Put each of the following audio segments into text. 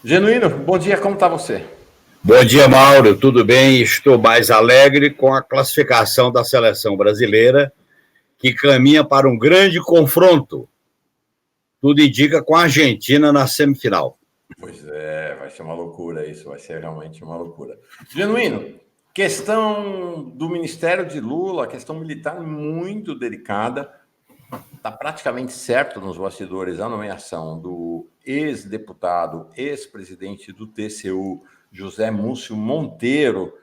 Genuíno, bom dia, como está você? Bom dia, Mauro. Tudo bem? Estou mais alegre com a classificação da seleção brasileira, que caminha para um grande confronto. Tudo indica com a Argentina na semifinal. Pois é, vai ser uma loucura isso, vai ser realmente uma loucura. Genuíno, questão do Ministério de Lula, questão militar muito delicada. Está praticamente certo nos bastidores a nomeação do ex-deputado, ex-presidente do TCU, José Múcio Monteiro,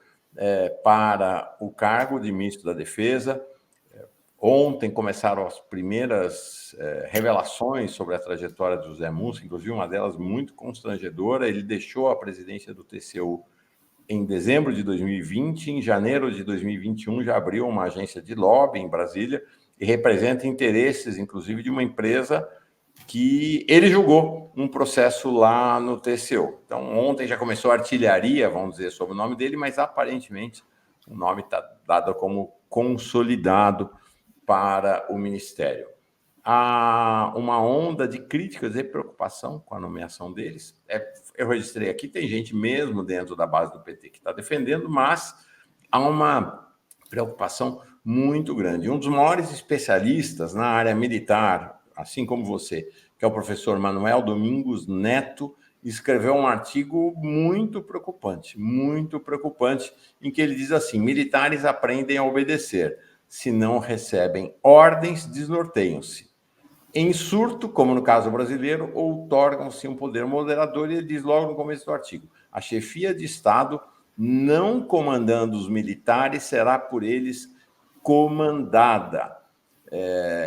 para o cargo de ministro da Defesa. Ontem começaram as primeiras revelações sobre a trajetória de José Múcio, inclusive uma delas muito constrangedora. Ele deixou a presidência do TCU em dezembro de 2020, em janeiro de 2021 já abriu uma agência de lobby em Brasília e representa interesses, inclusive, de uma empresa que ele julgou um processo lá no TCU. Então, ontem já começou a artilharia, vamos dizer, sobre o nome dele, mas aparentemente o nome está dado como consolidado para o Ministério. Há uma onda de críticas e preocupação com a nomeação deles. Eu registrei aqui, tem gente mesmo dentro da base do PT que está defendendo, mas há uma preocupação muito grande. Um dos maiores especialistas na área militar, assim como você, que é o professor Manuel Domingos Neto, escreveu um artigo muito preocupante, em que ele diz assim: militares aprendem a obedecer. Se não recebem ordens, desnorteiam-se. Em surto, como no caso brasileiro, outorgam-se um poder moderador, e ele diz logo no começo do artigo: a chefia de Estado, não comandando os militares, será por eles comandada.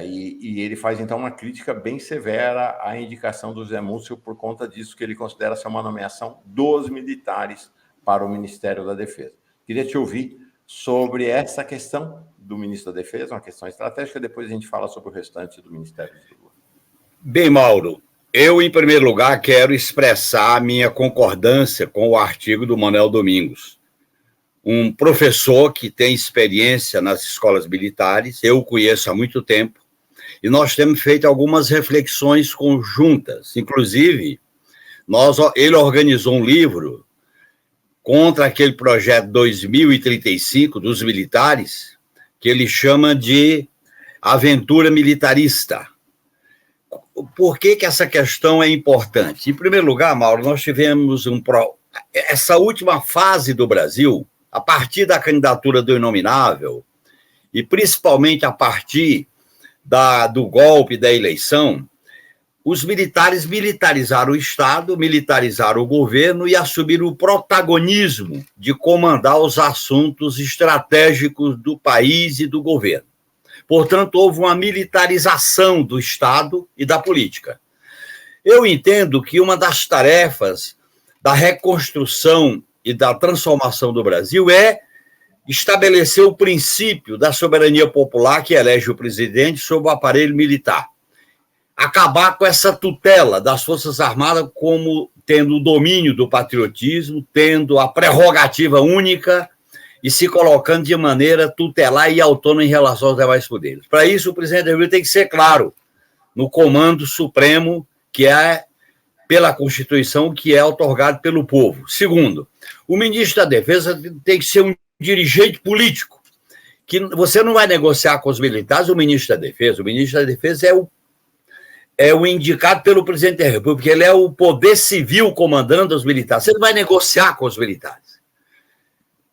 E ele faz, então, uma crítica bem severa à indicação do Zé Múcio por conta disso, que ele considera ser uma nomeação dos militares para o Ministério da Defesa. Queria te ouvir sobre essa questão do ministro da Defesa, uma questão estratégica, depois a gente fala sobre o restante do Ministério do Lula. Bem, Mauro, eu, em primeiro lugar, quero expressar a minha concordância com o artigo do Manuel Domingos, um professor que tem experiência nas escolas militares, eu o conheço há muito tempo, e nós temos feito algumas reflexões conjuntas. Inclusive, ele organizou um livro contra aquele projeto 2035 dos militares, que ele chama de aventura militarista. Por que essa questão é importante? Em primeiro lugar, Mauro, nós tivemos essa última fase do Brasil, a partir da candidatura do Inominável, e principalmente a partir do golpe da eleição, os militares militarizaram o Estado, militarizaram o governo e assumiram o protagonismo de comandar os assuntos estratégicos do país e do governo. Portanto, houve uma militarização do Estado e da política. Eu entendo que uma das tarefas da reconstrução e da transformação do Brasil é estabelecer o princípio da soberania popular que elege o presidente sob o aparelho militar. Acabar com essa tutela das Forças Armadas como tendo o domínio do patriotismo, tendo a prerrogativa única e se colocando de maneira tutelar e autônoma em relação aos demais poderes. Para isso, o presidente da República tem que ser claro no comando supremo, que é, pela Constituição, que é outorgado pelo povo. Segundo, o ministro da Defesa tem que ser um dirigente político, que você não vai negociar com os militares o ministro da Defesa. O ministro da Defesa é o indicado pelo presidente da República, ele é o poder civil comandando os militares. Você não vai negociar com os militares.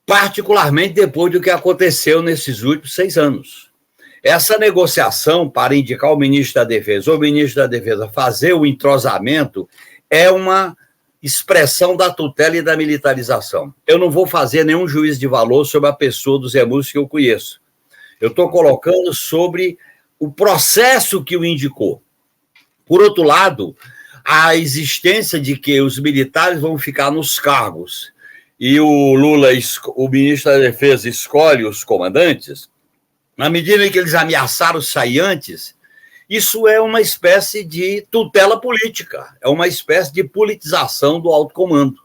Particularmente depois do que aconteceu nesses últimos 6 anos. Essa negociação para indicar o ministro da Defesa ou o ministro da Defesa fazer o entrosamento é uma expressão da tutela e da militarização. Eu não vou fazer nenhum juízo de valor sobre a pessoa do Zé Múcio que eu conheço. Eu estou colocando sobre o processo que o indicou. Por outro lado, a existência de que os militares vão ficar nos cargos e o Lula, o ministro da Defesa, escolhe os comandantes, na medida em que eles ameaçaram sair antes, isso é uma espécie de tutela política, é uma espécie de politização do alto comando.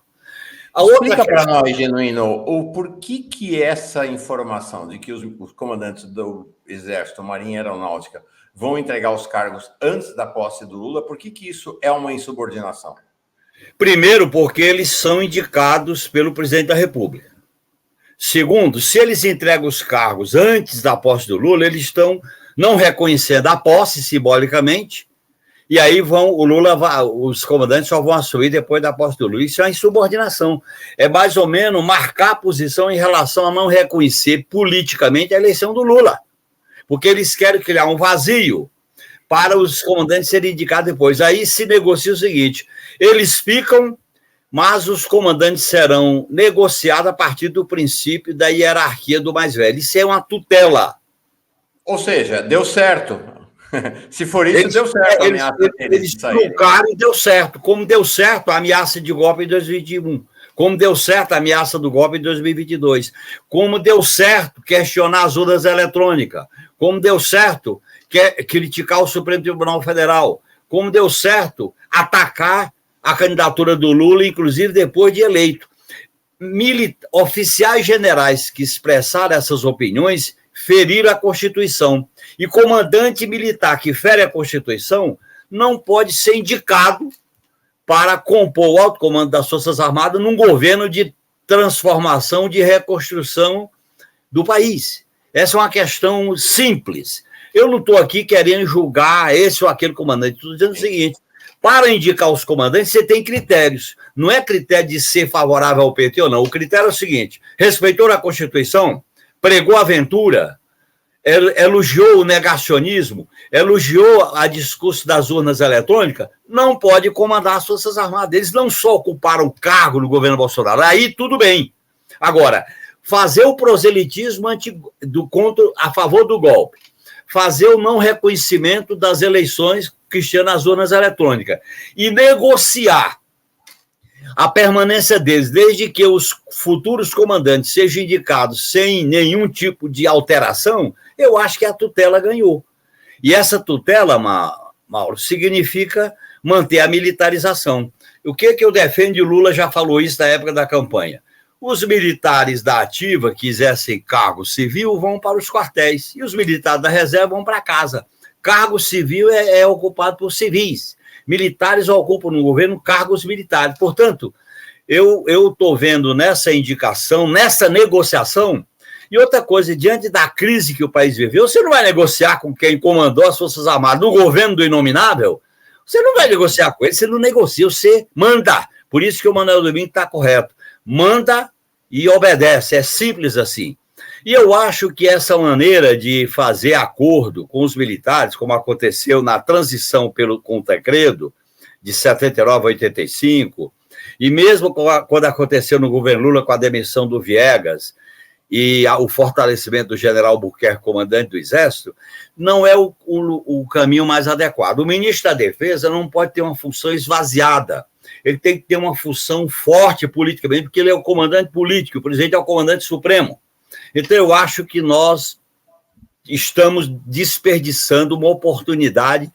Explica para nós, Genuíno, o porquê que essa informação de que os comandantes do Exército, Marinha e Aeronáutica vão entregar os cargos antes da posse do Lula, por que isso é uma insubordinação? Primeiro, porque eles são indicados pelo presidente da República. Segundo, se eles entregam os cargos antes da posse do Lula, eles estão não reconhecendo a posse simbolicamente, e aí os comandantes só vão assumir depois da posse do Lula. Isso é uma insubordinação. É mais ou menos marcar a posição em relação a não reconhecer politicamente a eleição do Lula, porque eles querem criar um vazio para os comandantes serem indicados depois. Aí se negocia o seguinte: eles ficam, mas os comandantes serão negociados a partir do princípio da hierarquia do mais velho. Isso é uma tutela. Ou seja, deu certo. Se for isso, deu certo a ameaça eles trocaram e deu certo. Como deu certo a ameaça de golpe em 2021. Como deu certo a ameaça do golpe em 2022. Como deu certo questionar as urnas eletrônicas. Como deu certo criticar o Supremo Tribunal Federal. Como deu certo atacar a candidatura do Lula, inclusive depois de eleito. Oficiais generais que expressaram essas opiniões feriram a Constituição. E comandante militar que fere a Constituição não pode ser indicado para compor o alto comando das Forças Armadas num governo de transformação, de reconstrução do país. Essa é uma questão simples. Eu não estou aqui querendo julgar esse ou aquele comandante. Estou dizendo o seguinte: para indicar os comandantes, você tem critérios. Não é critério de ser favorável ao PT ou não. O critério é o seguinte: respeitou a Constituição, pregou a aventura, elogiou o negacionismo, elogiou a discurso das urnas eletrônicas, não pode comandar as Forças Armadas. Eles não só ocuparam o cargo no governo Bolsonaro, aí tudo bem. Agora, fazer o proselitismo a favor do golpe, fazer o não reconhecimento das eleições cristianas nas urnas eletrônicas e negociar a permanência deles, desde que os futuros comandantes sejam indicados sem nenhum tipo de alteração, eu acho que a tutela ganhou. E essa tutela, Mauro, significa manter a militarização. O que eu defendo, e o Lula já falou isso na época da campanha: os militares da ativa que exercem cargo civil vão para os quartéis, e os militares da reserva vão para casa. Cargo civil é ocupado por civis. Militares ocupam no governo cargos militares. Portanto, eu estou vendo nessa indicação, nessa negociação. E outra coisa, diante da crise que o país viveu, você não vai negociar com quem comandou as Forças Armadas no governo do inominável? Você não vai negociar com ele, você não negocia, você manda. Por isso que o Manuel Domingos está correto. Manda e obedece, é simples assim. E eu acho que essa maneira de fazer acordo com os militares, como aconteceu na transição com o Tancredo, de 79 a 85, e mesmo quando aconteceu no governo Lula com a demissão do Viegas e o fortalecimento do general Albuquerque, comandante do Exército, não é o caminho mais adequado. O ministro da Defesa não pode ter uma função esvaziada. Ele tem que ter uma função forte politicamente, porque ele é o comandante político, o presidente é o comandante supremo. Então, eu acho que nós estamos desperdiçando uma oportunidade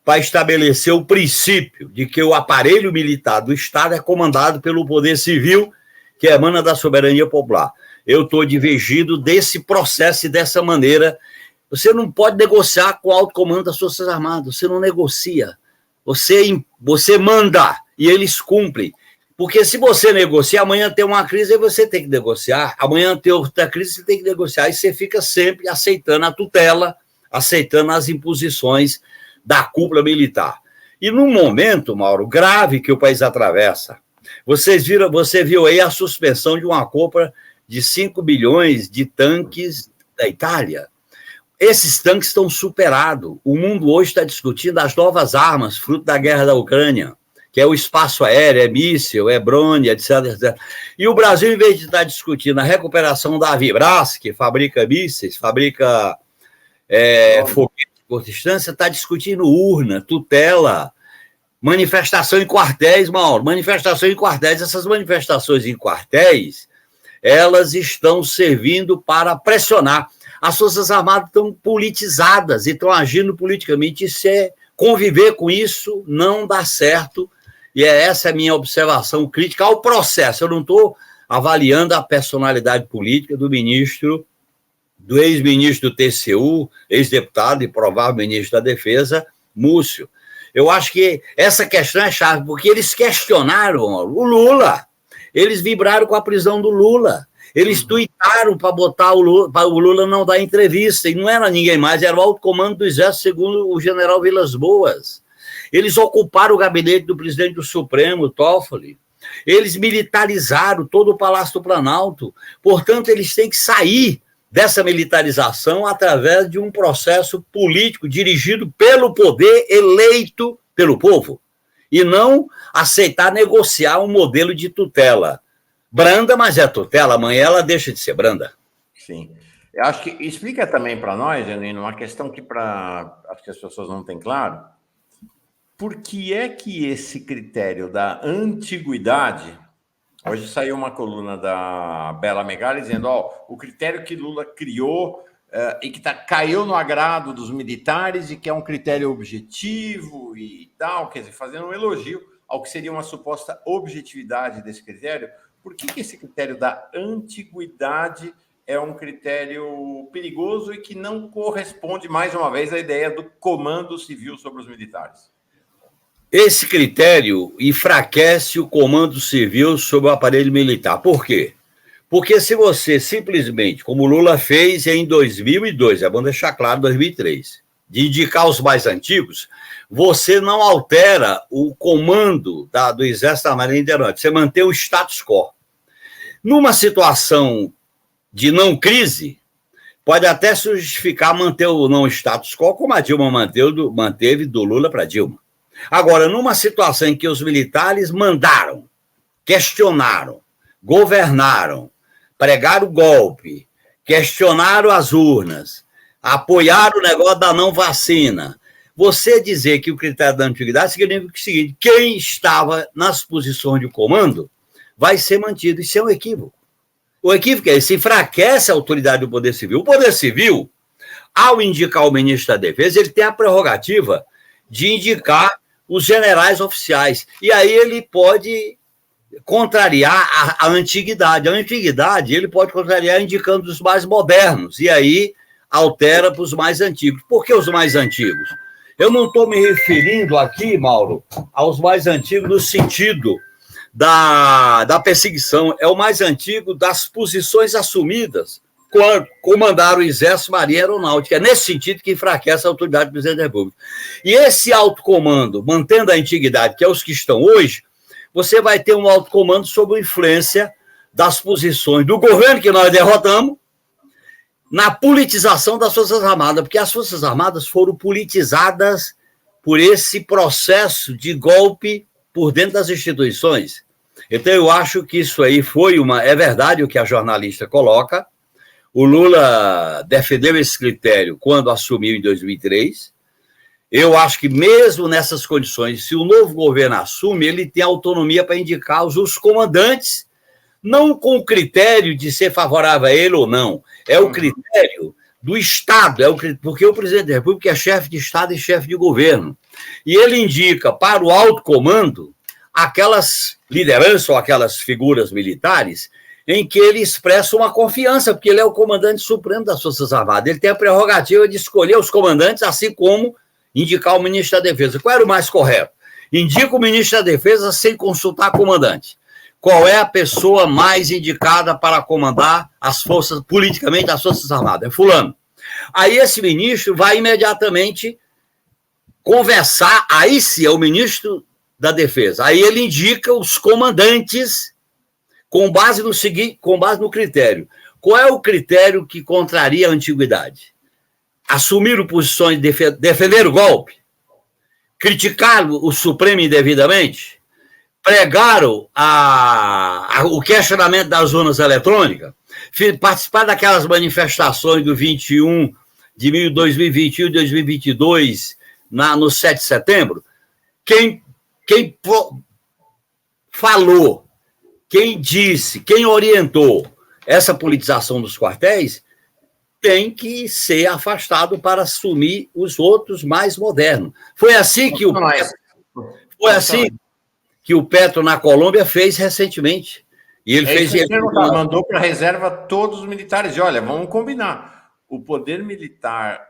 para estabelecer o princípio de que o aparelho militar do Estado é comandado pelo poder civil, que emana da soberania popular. Eu estou divergindo desse processo e dessa maneira. Você não pode negociar com o alto comando das Forças Armadas, você não negocia. Você manda e eles cumprem. Porque se você negocia, amanhã tem uma crise, você tem que negociar. Amanhã tem outra crise, você tem que negociar. E você fica sempre aceitando a tutela, aceitando as imposições da cúpula militar. E num momento, Mauro, grave que o país atravessa, você viu aí a suspensão de uma compra de 5 bilhões de tanques da Itália. Esses tanques estão superados. O mundo hoje está discutindo as novas armas, fruto da guerra da Ucrânia, que é o espaço aéreo, é míssil, é drone, etc, etc. E o Brasil, em vez de estar discutindo a recuperação da Avibras, que fabrica mísseis, fabrica foguete de curta distância, está discutindo urna, tutela, manifestação em quartéis, Mauro, manifestação em quartéis. Essas manifestações em quartéis, elas estão servindo para pressionar. As Forças Armadas estão politizadas e estão agindo politicamente, e conviver com isso não dá certo. E essa é a minha observação crítica ao processo. Eu não estou avaliando a personalidade política do ex-ministro do TCU, ex-deputado e provável ministro da Defesa, Múcio. Eu acho que essa questão é chave, porque eles questionaram o Lula. Eles vibraram com a prisão do Lula. Eles tuitaram para botar o Lula não dar entrevista, e não era ninguém mais, era o alto comando do Exército, segundo o general Vilas Boas. Eles ocuparam o gabinete do presidente do Supremo, Toffoli. Eles militarizaram todo o Palácio do Planalto. Portanto, eles têm que sair dessa militarização através de um processo político dirigido pelo poder, eleito pelo povo, e não aceitar negociar um modelo de tutela. Branda, mas é tutela, amanhã ela deixa de ser branda. Sim. Eu acho que explica também para nós, Genuíno, uma questão que acho que as pessoas não têm claro. Por que é que esse critério da antiguidade... Hoje saiu uma coluna da Bela Megali dizendo o critério que Lula criou e que caiu no agrado dos militares e que é um critério objetivo e tal, quer dizer, fazendo um elogio ao que seria uma suposta objetividade desse critério. Por que esse critério da antiguidade é um critério perigoso e que não corresponde, mais uma vez, à ideia do comando civil sobre os militares? Esse critério enfraquece o comando civil sobre o aparelho militar. Por quê? Porque se você simplesmente, como o Lula fez em 2002, é bom deixar claro, 2003, de indicar os mais antigos, você não altera o comando do Exército, da Marinha e da Aeronáutica, você mantém o status quo. Numa situação de não crise, pode até se justificar manter o não status quo, como a Dilma manteve do Lula para Dilma. Agora, numa situação em que os militares mandaram, questionaram, governaram, pregaram o golpe, questionaram as urnas, apoiaram o negócio da não vacina, você dizer que o critério da antiguidade significa o seguinte: quem estava nas posições de comando vai ser mantido. Isso é um equívoco. O equívoco é esse: enfraquece a autoridade do Poder Civil. O Poder Civil, ao indicar o ministro da Defesa, ele tem a prerrogativa de indicar os generais oficiais. E aí ele pode contrariar a antiguidade. A antiguidade ele pode contrariar indicando os mais modernos. E aí altera para os mais antigos. Por que os mais antigos? Eu não estou me referindo aqui, Mauro, aos mais antigos no sentido da perseguição. É o mais antigo das posições assumidas quando comandaram o Exército, Marinha e Aeronáutica. É nesse sentido que enfraquece a autoridade do presidente da República. E esse alto comando, mantendo a antiguidade, que é os que estão hoje, você vai ter um alto comando sob a influência das posições do governo que nós derrotamos, na politização das Forças Armadas, porque as Forças Armadas foram politizadas por esse processo de golpe por dentro das instituições. Então, eu acho que isso aí é verdade o que a jornalista coloca. O Lula defendeu esse critério quando assumiu em 2003. Eu acho que mesmo nessas condições, se o novo governo assume, ele tem autonomia para indicar os comandantes, não com o critério de ser favorável a ele ou não, é o critério do Estado, porque o presidente da República é chefe de Estado e chefe de governo. E ele indica para o alto comando aquelas lideranças ou aquelas figuras militares em que ele expressa uma confiança, porque ele é o comandante supremo das Forças Armadas. Ele tem a prerrogativa de escolher os comandantes, assim como indicar o ministro da Defesa. Qual era o mais correto? Indica o ministro da Defesa sem consultar comandante. Qual é a pessoa mais indicada para comandar as forças, politicamente, as Forças Armadas? É fulano. Aí esse ministro vai imediatamente conversar, aí sim é o ministro da Defesa. Aí ele indica os comandantes com base no critério. Qual é o critério que contraria a antiguidade? Assumir posições de defender o golpe? Criticar o Supremo indevidamente? Pregaram o questionamento das urnas eletrônicas, participar daquelas manifestações do 21, de 2021 e 2022, no 7 de setembro. Quem falou, quem disse, quem orientou essa politização dos quartéis tem que ser afastado para assumir os outros mais modernos. Foi assim que o Petro na Colômbia fez recentemente. E ele mandou para a reserva todos os militares. E olha, vamos combinar. O poder militar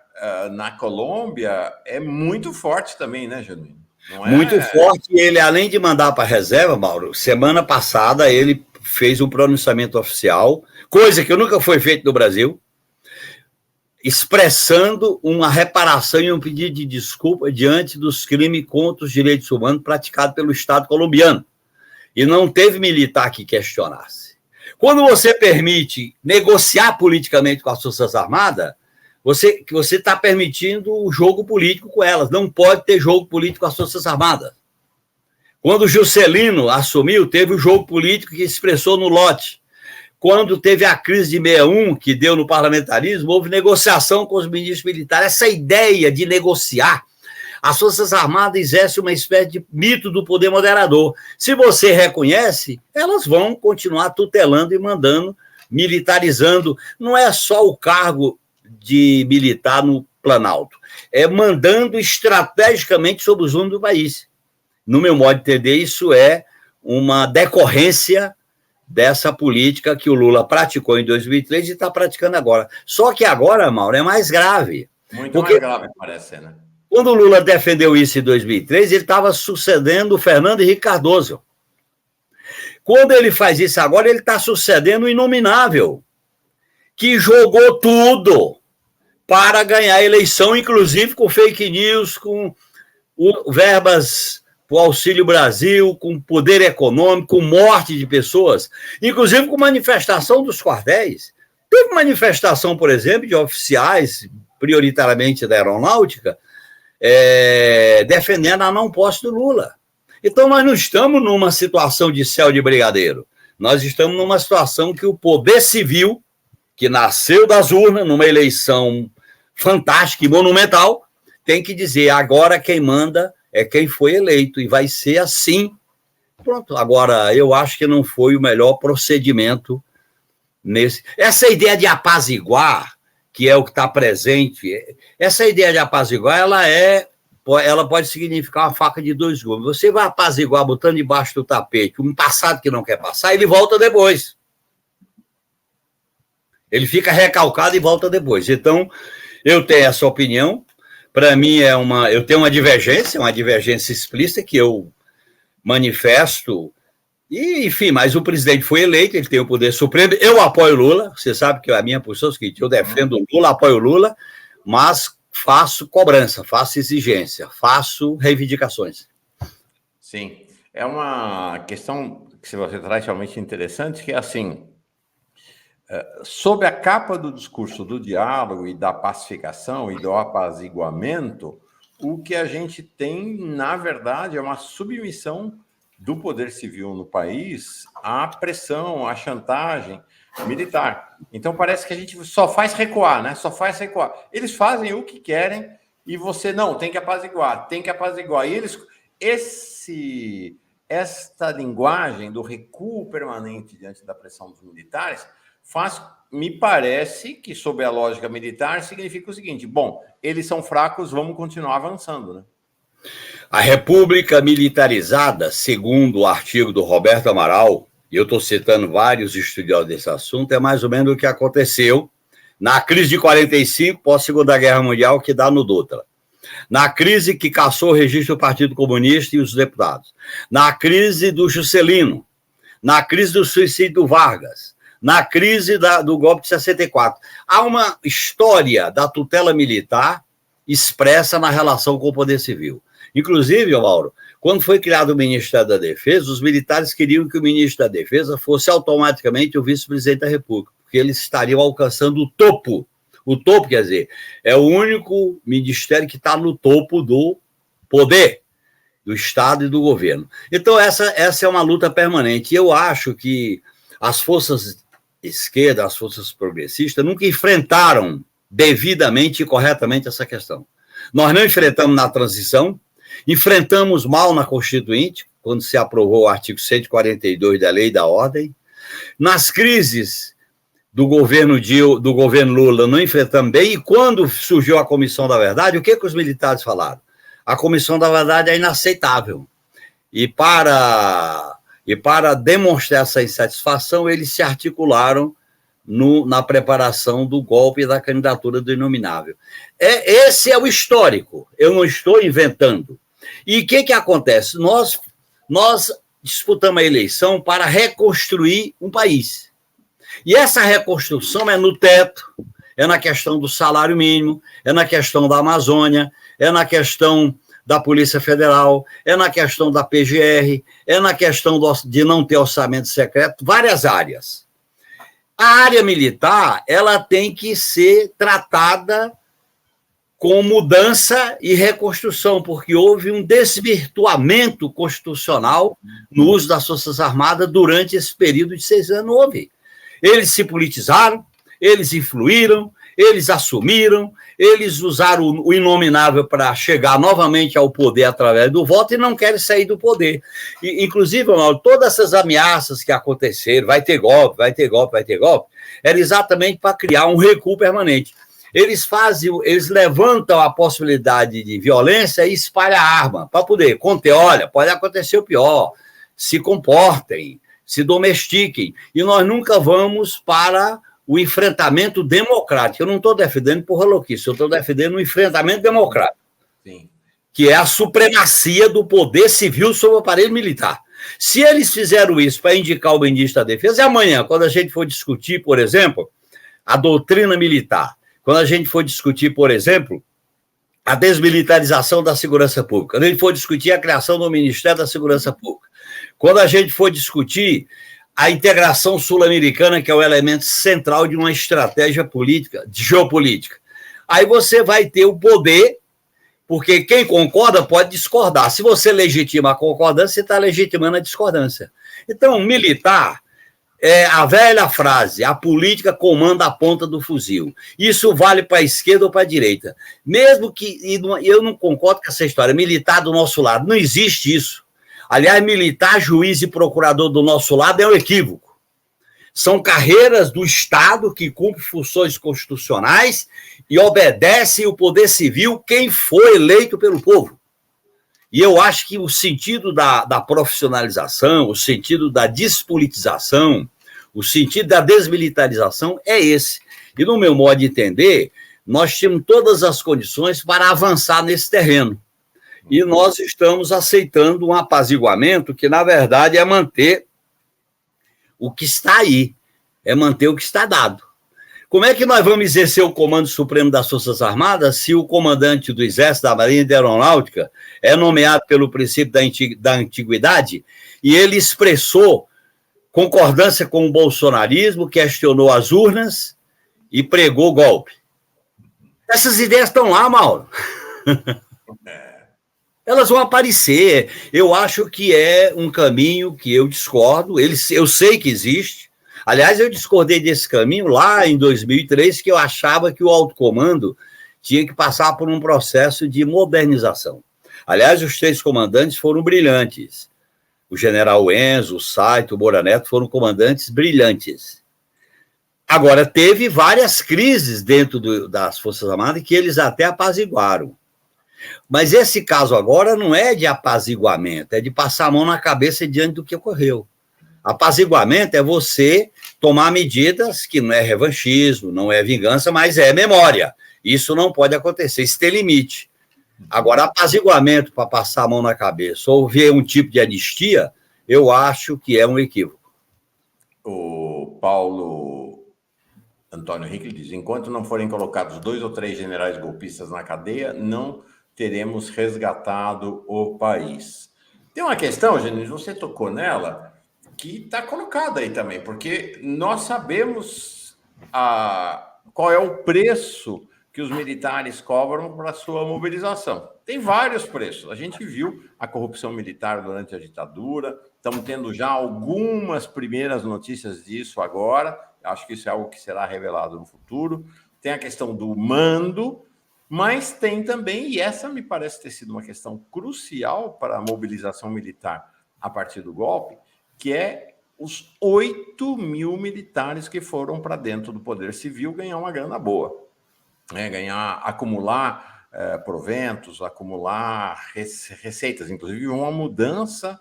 na Colômbia é muito forte também, né, Genuíno? Não é... Muito forte. Ele, além de mandar para a reserva, Mauro, semana passada ele fez um pronunciamento oficial, coisa que nunca foi feita no Brasil, expressando uma reparação e um pedido de desculpa diante dos crimes contra os direitos humanos praticados pelo Estado colombiano. E não teve militar que questionasse. Quando você permite negociar politicamente com as Forças Armadas, você está permitindo o jogo político com elas. Não pode ter jogo político com as Forças Armadas. Quando o Juscelino assumiu, teve o jogo político que expressou no lote. Quando teve a crise de 61, que deu no parlamentarismo, houve negociação com os ministros militares. Essa ideia de negociar, as Forças Armadas exercem uma espécie de mito do poder moderador. Se você reconhece, elas vão continuar tutelando e mandando, militarizando. Não é só o cargo de militar no Planalto, é mandando estrategicamente sobre os rumos do país. No meu modo de entender, isso é uma decorrência dessa política que o Lula praticou em 2003 e está praticando agora. Só que agora, Mauro, é mais grave. Muito mais grave, parece, né? Quando o Lula defendeu isso em 2003, ele estava sucedendo o Fernando Henrique Cardoso. Quando ele faz isso agora, ele está sucedendo o Inominável, que jogou tudo para ganhar a eleição, inclusive com fake news, com verbas para o Auxílio Brasil, com poder econômico, com morte de pessoas, inclusive com manifestação dos quartéis. Teve manifestação, por exemplo, de oficiais, prioritariamente da aeronáutica, defendendo a não posse do Lula. Então, nós não estamos numa situação de céu de brigadeiro. Nós estamos numa situação que o poder civil, que nasceu das urnas, numa eleição fantástica e monumental, tem que dizer, agora quem manda é quem foi eleito, e vai ser assim. Pronto, agora, eu acho que não foi o melhor procedimento nesse... Essa ideia de apaziguar, que é o que está presente, essa ideia de apaziguar, ela pode significar uma faca de dois gumes. Você vai apaziguar botando debaixo do tapete um passado que não quer passar, ele volta depois. Ele fica recalcado e volta depois. Então, eu tenho essa opinião. Para mim, eu tenho uma divergência explícita que eu manifesto. E, enfim, mas o presidente foi eleito, ele tem o poder supremo. Eu apoio Lula, você sabe que a minha posição é o seguinte, eu defendo o Lula, apoio Lula, mas faço cobrança, faço exigência, faço reivindicações. Sim, é uma questão que você traz realmente interessante, que é assim, sob a capa do discurso do diálogo e da pacificação e do apaziguamento, o que a gente tem, na verdade, é uma submissão do poder civil no país à pressão, à chantagem militar. Então, parece que a gente só faz recuar, né? Só faz recuar. Eles fazem o que querem e você, não, tem que apaziguar, tem que apaziguar. E eles, esta linguagem do recuo permanente diante da pressão dos militares me parece que, sob a lógica militar, significa o seguinte, bom, eles são fracos, vamos continuar avançando, né? A República Militarizada, segundo o artigo do Roberto Amaral, e eu estou citando vários estudiosos desse assunto, é mais ou menos o que aconteceu na crise de 45, pós-Segunda Guerra Mundial, que dá no Dutra. Na crise que cassou o registro do Partido Comunista e os deputados. Na crise do Juscelino. Na crise do suicídio do Vargas. Na crise do golpe de 64. Há uma história da tutela militar expressa na relação com o poder civil. Inclusive, Mauro, quando foi criado o Ministério da Defesa, os militares queriam que o ministro da Defesa fosse automaticamente o vice-presidente da República, porque eles estariam alcançando o topo. O topo, quer dizer, é o único ministério que está no topo do poder do Estado e do governo. Então, essa é uma luta permanente. E eu acho que as forças esquerdas, as forças progressistas, nunca enfrentaram devidamente e corretamente essa questão. Nós não enfrentamos na transição, enfrentamos mal na Constituinte, quando se aprovou o artigo 142 da Lei da Ordem. Nas crises do governo Lula, não enfrentamos bem. E quando surgiu a Comissão da Verdade, o que os militares falaram? A Comissão da Verdade é inaceitável. E para demonstrar essa insatisfação, eles se articularam na preparação do golpe e da candidatura do Inominável. Esse é o histórico. Eu não estou inventando. E o que acontece? Nós disputamos a eleição para reconstruir um país. E essa reconstrução é no teto, é na questão do salário mínimo, é na questão da Amazônia, é na questão da Polícia Federal, é na questão da PGR, é na questão de não ter orçamento secreto, várias áreas. A área militar, ela tem que ser tratada com mudança e reconstrução, porque houve um desvirtuamento constitucional no uso das Forças Armadas durante esse período de 6 anos. Houve. Eles se politizaram, eles influíram, eles assumiram, eles usaram o inominável para chegar novamente ao poder através do voto e não querem sair do poder. E, inclusive, todas essas ameaças que aconteceram, vai ter golpe, vai ter golpe, vai ter golpe, era exatamente para criar um recuo permanente. Eles levantam a possibilidade de violência e espalham a arma para poder conter. Olha, pode acontecer o pior, se comportem, se domestiquem. E nós nunca vamos para o enfrentamento democrático. Eu não estou defendendo porra louquice, eu estou defendendo o enfrentamento democrático. Sim. Que é a supremacia do poder civil sobre o aparelho militar. Se eles fizeram isso para indicar o ministro da Defesa, e amanhã, quando a gente for discutir, por exemplo, a doutrina militar, quando a gente for discutir, por exemplo, a desmilitarização da segurança pública, quando a gente for discutir a criação do Ministério da Segurança Pública, quando a gente for discutir a integração sul-americana, que é o elemento central de uma estratégia política, de geopolítica, aí você vai ter o poder, porque quem concorda pode discordar. Se você legitima a concordância, você está legitimando a discordância. Então, militar é a velha frase, a política comanda a ponta do fuzil. Isso vale para a esquerda ou para a direita. Mesmo que, e eu não concordo com essa história, militar do nosso lado, não existe isso. Aliás, militar, juiz e procurador do nosso lado é um equívoco. São carreiras do Estado que cumprem funções constitucionais e obedecem o poder civil quem foi eleito pelo povo. E eu acho que o sentido da profissionalização, o sentido da despolitização, o sentido da desmilitarização é esse. E, no meu modo de entender, nós temos todas as condições para avançar nesse terreno. E nós estamos aceitando um apaziguamento que, na verdade, é manter o que está aí, é manter o que está dado. Como é que nós vamos exercer o Comando Supremo das Forças Armadas se o comandante do Exército, da Marinha e da Aeronáutica é nomeado pelo princípio da antiguidade e ele expressou concordância com o bolsonarismo, questionou as urnas e pregou golpe? Essas ideias estão lá, Mauro. Elas vão aparecer. Eu acho que é um caminho que eu discordo. Eu sei que existe. Aliás, eu discordei desse caminho lá em 2003, que eu achava que o alto comando tinha que passar por um processo de modernização. Aliás, os 3 comandantes foram brilhantes. O general Enzo, o Saito, o Moura Neto foram comandantes brilhantes. Agora, teve várias crises dentro das Forças Armadas que eles até apaziguaram. Mas esse caso agora não é de apaziguamento, é de passar a mão na cabeça diante do que ocorreu. Apaziguamento é você tomar medidas que não é revanchismo, não é vingança, mas é memória. Isso não pode acontecer, isso tem limite. Agora, apaziguamento para passar a mão na cabeça ou ver um tipo de anistia, eu acho que é um equívoco. O Paulo Antônio Henrique diz: enquanto não forem colocados 2 ou 3 generais golpistas na cadeia, não teremos resgatado o país. Tem uma questão, Gênesis, você tocou nela, que está colocada aí também, porque nós sabemos qual é o preço que os militares cobram para a sua mobilização. Tem vários preços. A gente viu a corrupção militar durante a ditadura, estamos tendo já algumas primeiras notícias disso agora, acho que isso é algo que será revelado no futuro. Tem a questão do mando, mas tem também, e essa me parece ter sido uma questão crucial para a mobilização militar a partir do golpe, que é os 8 mil militares que foram para dentro do Poder Civil ganhar uma grana boa. Acumular proventos, acumular receitas. Inclusive, uma mudança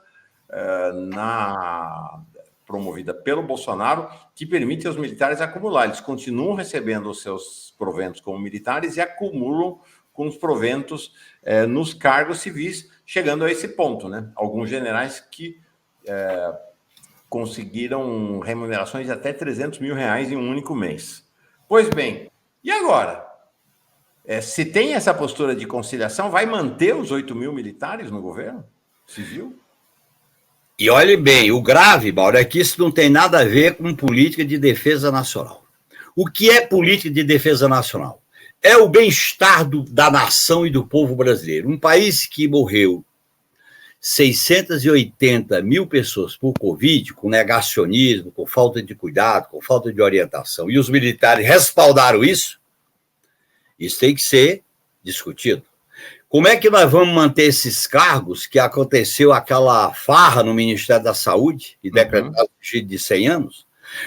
promovida pelo Bolsonaro que permite aos militares acumular. Eles continuam recebendo os seus proventos como militares e acumulam com os proventos nos cargos civis, chegando a esse ponto, né? Alguns generais que conseguiram remunerações de até R$300 mil em um único mês. Pois bem, e agora? Se tem essa postura de conciliação, vai manter os 8 mil militares no governo civil? E olhe bem, o grave, Mauro, é que isso não tem nada a ver com política de defesa nacional. O que é política de defesa nacional? É o bem-estar da nação e do povo brasileiro. Um país que morreu 680 mil pessoas por Covid, com negacionismo, com falta de cuidado, com falta de orientação, e os militares respaldaram isso, isso tem que ser discutido. Como é que nós vamos manter esses cargos que aconteceu aquela farra no Ministério da Saúde e decretado de 100 anos?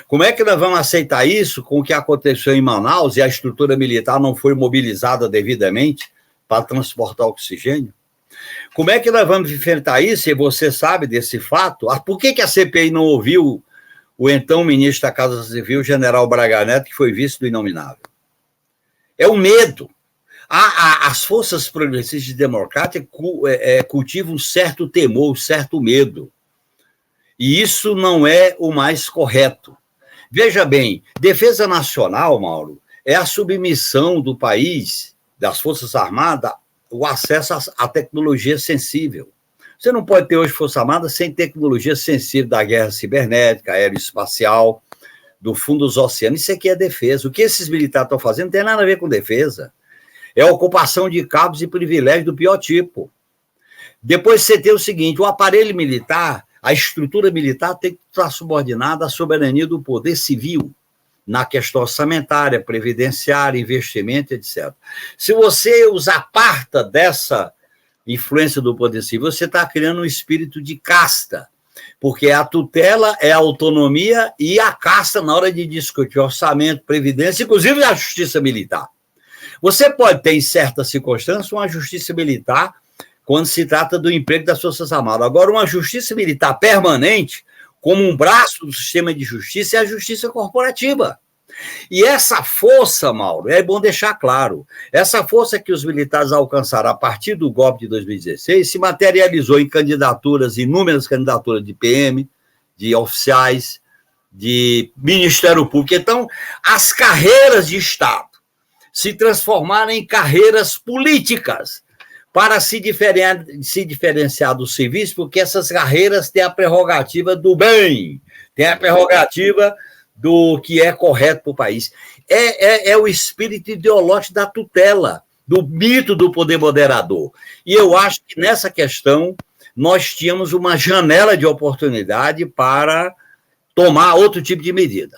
Como é que nós vamos aceitar isso com o que aconteceu em Manaus e a estrutura militar não foi mobilizada devidamente para transportar oxigênio? Como é que nós vamos enfrentar isso? E você sabe desse fato. Por que a CPI não ouviu o então ministro da Casa Civil, general Braga Neto, que foi vice do inominável? É o medo. As forças progressistas e democráticas cultivam um certo temor, um certo medo. E isso não é o mais correto. Veja bem, defesa nacional, Mauro, é a submissão do país, das Forças Armadas, o acesso à tecnologia sensível. Você não pode ter hoje Força Armada sem tecnologia sensível da guerra cibernética, aeroespacial, do fundo dos oceanos. Isso aqui é defesa. O que esses militares estão fazendo não tem nada a ver com defesa. É a ocupação de cabos e privilégios do pior tipo. Depois você tem o seguinte, o aparelho militar, a estrutura militar tem que estar subordinada à soberania do poder civil, na questão orçamentária, previdenciária, investimento, etc. Se você os aparta dessa influência do poder civil, você está criando um espírito de casta, porque a tutela é a autonomia e a casta na hora de discutir orçamento, previdência, inclusive a justiça militar. Você pode ter, em certas circunstâncias, uma justiça militar quando se trata do emprego das Forças Armadas. Agora, uma justiça militar permanente, como um braço do sistema de justiça, é a justiça corporativa. E essa força, Mauro, é bom deixar claro, essa força que os militares alcançaram a partir do golpe de 2016 se materializou em candidaturas, inúmeras candidaturas de PM, de oficiais, de Ministério Público. Então, as carreiras de Estado se transformaram em carreiras políticas para se diferenciar do serviço, porque essas carreiras têm a prerrogativa do bem, têm a prerrogativa do que é correto para o país. É o espírito ideológico da tutela, do mito do poder moderador. E eu acho que nessa questão nós tínhamos uma janela de oportunidade para tomar outro tipo de medida.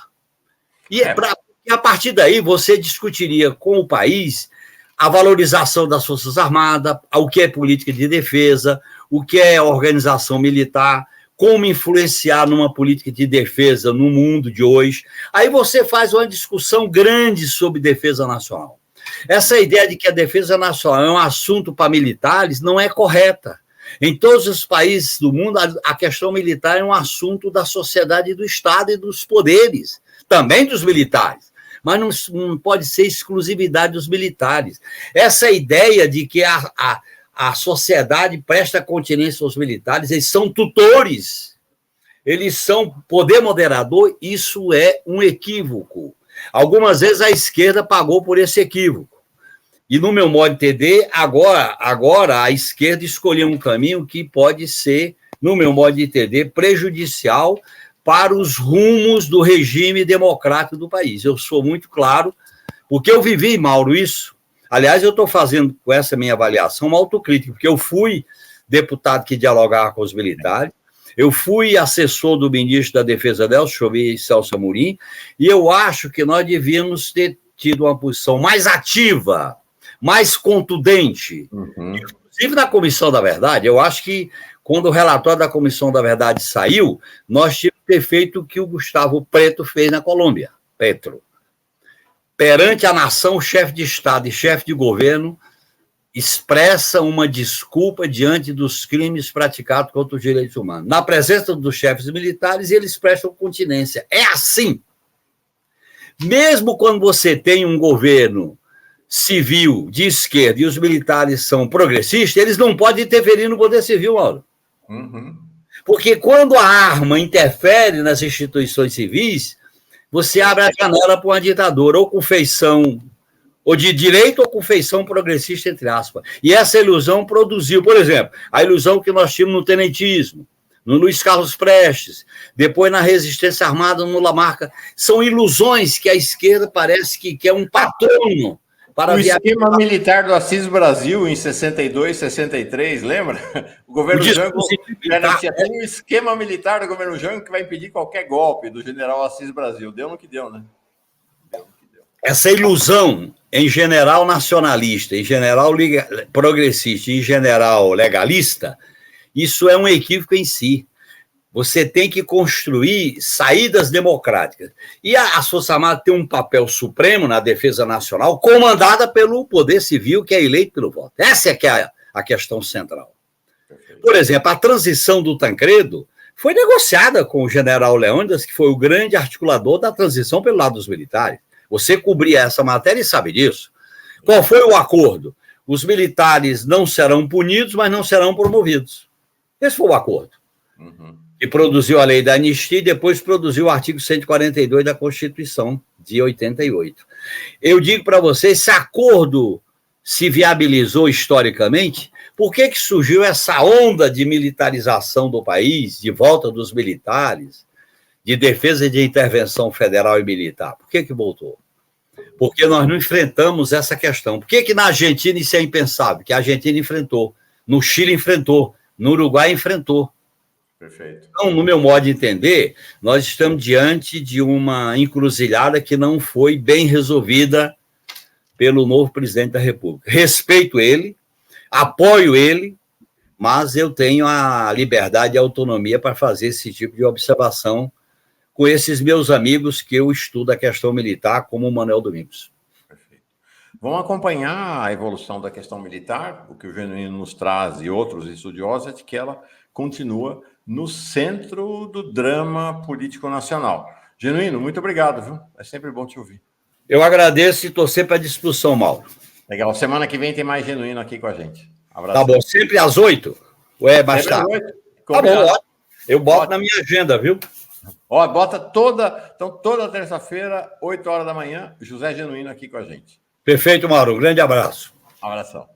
E a partir daí você discutiria com o país a valorização das Forças Armadas, o que é política de defesa, o que é organização militar, como influenciar numa política de defesa no mundo de hoje. Aí você faz uma discussão grande sobre defesa nacional. Essa ideia de que a defesa nacional é um assunto para militares não é correta. Em todos os países do mundo, a questão militar é um assunto da sociedade e do Estado e dos poderes, também dos militares. Mas não pode ser exclusividade dos militares. Essa ideia de que a sociedade presta continência aos militares, eles são tutores, eles são poder moderador, isso é um equívoco. Algumas vezes a esquerda pagou por esse equívoco. E no meu modo de entender, agora a esquerda escolheu um caminho que pode ser, no meu modo de entender, prejudicial para os rumos do regime democrático do país. Eu sou muito claro, porque eu vivi, Mauro, isso. Aliás, eu estou fazendo com essa minha avaliação uma autocrítica, porque eu fui deputado que dialogava com os militares, eu fui assessor do ministro da Defesa Nelson Celso Amorim, e eu acho que nós devíamos ter tido uma posição mais ativa, mais contundente, inclusive na Comissão da Verdade. Eu acho que quando o relatório da Comissão da Verdade saiu, nós tínhamos que ter feito o que o Gustavo Petro fez na Colômbia. Petro. Perante a nação, o chefe de Estado e chefe de governo expressa uma desculpa diante dos crimes praticados contra os direitos humanos. Na presença dos chefes militares, eles prestam continência. É assim. Mesmo quando você tem um governo civil de esquerda e os militares são progressistas, eles não podem interferir no poder civil, Mauro. Uhum. Porque quando a arma interfere nas instituições civis, você abre a janela para uma ditadura, ou com feição ou de direita ou com feição progressista, entre aspas. E essa ilusão produziu, por exemplo, a ilusão que nós tínhamos no tenentismo, no Luiz Carlos Prestes, depois na resistência armada no Lamarca. São ilusões que a esquerda parece que é um patrono para o esquema militar do Assis Brasil em 62, 63, lembra? O governo Jango garantia um esquema militar do governo Jango que vai impedir qualquer golpe do general Assis Brasil. Deu no que deu, né? Essa ilusão em general nacionalista, em general progressista e em general legalista, isso é um equívoco em si. Você tem que construir saídas democráticas. E as Forças Armadas têm um papel supremo na defesa nacional, comandada pelo poder civil, que é eleito pelo voto. Essa é que é a questão central. Por exemplo, a transição do Tancredo foi negociada com o general Leônidas, que foi o grande articulador da transição pelo lado dos militares. Você cobria essa matéria e sabe disso. Qual foi o acordo? Os militares não serão punidos, mas não serão promovidos. Esse foi o acordo. E produziu a lei da anistia e depois produziu o artigo 142 da Constituição de 88. Eu digo para vocês, esse acordo se viabilizou historicamente, por que surgiu essa onda de militarização do país, de volta dos militares, de defesa e de intervenção federal e militar? Por que voltou? Porque nós não enfrentamos essa questão. Por que na Argentina isso é impensável? Que a Argentina enfrentou, no Chile enfrentou, no Uruguai enfrentou. Perfeito. Então, no meu modo de entender, nós estamos diante de uma encruzilhada que não foi bem resolvida pelo novo presidente da República. Respeito ele, apoio ele, mas eu tenho a liberdade e a autonomia para fazer esse tipo de observação com esses meus amigos que eu estudo a questão militar, como o Manuel Domingos. Perfeito. Vamos acompanhar a evolução da questão militar, o que o Genuíno nos traz e outros estudiosos é de que ela continua no centro do drama político nacional. Genuíno, muito obrigado, viu? É sempre bom te ouvir. Eu agradeço e estou sempre à disposição, Mauro. Legal. Semana que vem tem mais Genuíno aqui com a gente. Abraço. Tá bom, sempre às 8? Ou é mais tarde? Tá bom, ó. Eu boto na minha agenda, viu? Ó, bota toda terça-feira, 8 horas da manhã, José Genuíno aqui com a gente. Perfeito, Mauro. Um grande abraço. Abração.